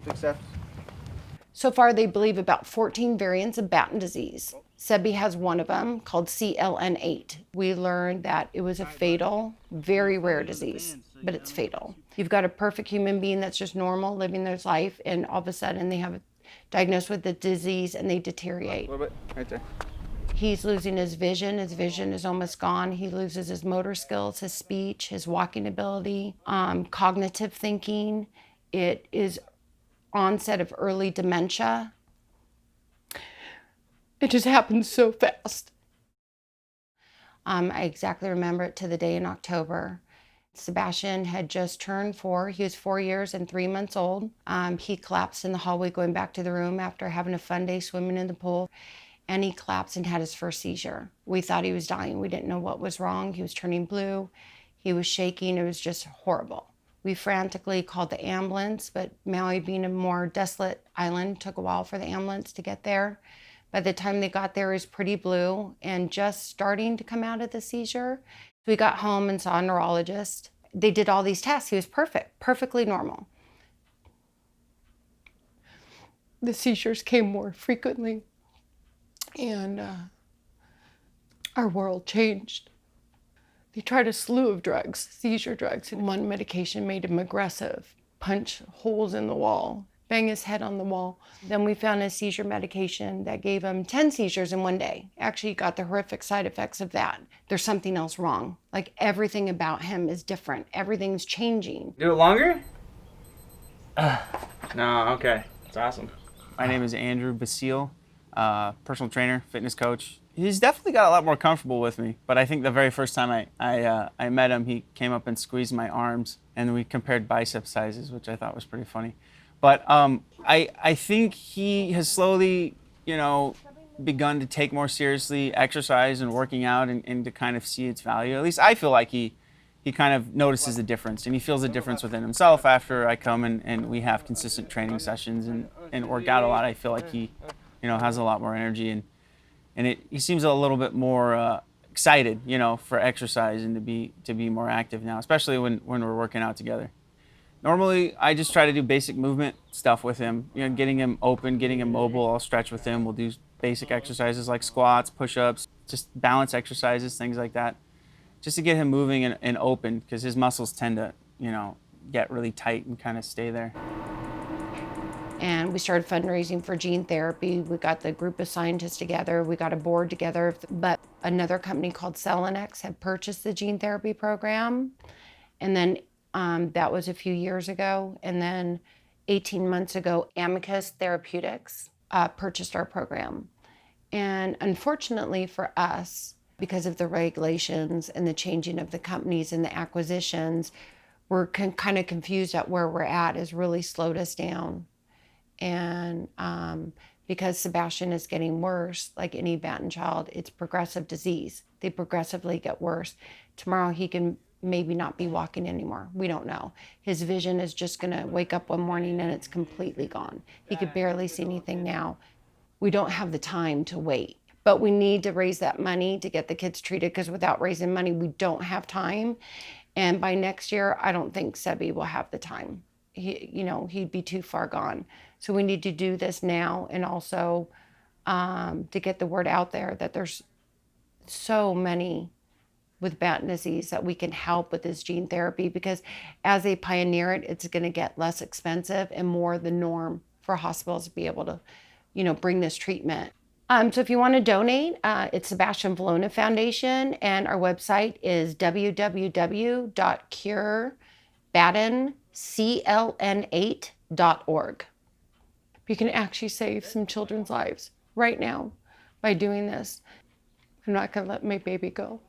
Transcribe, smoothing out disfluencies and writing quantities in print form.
Accept. So far, they believe about 14 variants of Batten disease. Sebi has one of them called CLN8. We learned that it was a fatal, very rare disease, but it's fatal. You've got a perfect human being that's just normal, living their life, and all of a sudden they have diagnosed with the disease and they deteriorate. A little bit, right there. He's losing his vision. His vision is almost gone. He loses his motor skills, his speech, his walking ability, cognitive thinking. It is onset of early dementia. It just happened so fast. I exactly remember it to the day in October. Sebastian had just turned 4. He was 4 years and 3 months old. He collapsed in the hallway going back to the room after having a fun day swimming in the pool. And he collapsed and had his first seizure. We thought he was dying. We didn't know what was wrong. He was turning blue. He was shaking. It was just horrible. We frantically called the ambulance, but Maui being a more desolate island, took a while for the ambulance to get there. By the time they got there, he was pretty blue and just starting to come out of the seizure. We got home and saw a neurologist. They did all these tests. He was perfect, perfectly normal. The seizures came more frequently, and our world changed. They tried a slew of drugs, seizure drugs, and one medication made him aggressive, punch holes in the wall, bang his head on the wall. Then we found a seizure medication that gave him 10 seizures in one day. Actually, he got the horrific side effects of that. There's something else wrong. Like everything about him is different. Everything's changing. Do it longer? No, okay. It's awesome. My name is Andrew Basile, personal trainer, fitness coach. He's definitely got a lot more comfortable with me, but I think the very first time I met him, he came up and squeezed my arms, and we compared bicep sizes, which I thought was pretty funny. But I think he has slowly, begun to take more seriously exercise and working out and to kind of see its value. At least I feel like he kind of notices the difference, and he feels the difference within himself after I come and we have consistent training sessions and work out a lot. I feel like he, has a lot more energy and he seems a little bit more excited, for exercise and to be more active now, especially when we're working out together. Normally, I just try to do basic movement stuff with him, getting him open, getting him mobile. I'll stretch with him. We'll do basic exercises like squats, push-ups, just balance exercises, things like that, just to get him moving and open, because his muscles tend to, get really tight and kind of stay there. And we started fundraising for gene therapy. We got the group of scientists together. We got a board together. But another company called Selenex had purchased the gene therapy program. And then that was a few years ago. And then 18 months ago, Amicus Therapeutics purchased our program. And unfortunately for us, because of the regulations and the changing of the companies and the acquisitions, we're kind of confused at where we're at has really slowed us down. And because Sebastian is getting worse, like any Batten child, it's progressive disease. They progressively get worse. Tomorrow he can maybe not be walking anymore. We don't know. His vision is just gonna wake up one morning and it's completely gone. He could barely see anything now. We don't have the time to wait, but we need to raise that money to get the kids treated, because without raising money, we don't have time. And by next year, I don't think Sebi will have the time. He'd be too far gone. So we need to do this now, and also to get the word out there that there's so many with Batten disease that we can help with this gene therapy, because as they pioneer it, it's going to get less expensive and more the norm for hospitals to be able to, bring this treatment. So if you want to donate, it's Sebastian Valona Foundation, and our website is www.curebattencln8.org. You can actually save some children's lives right now by doing this. I'm not going to let my baby go.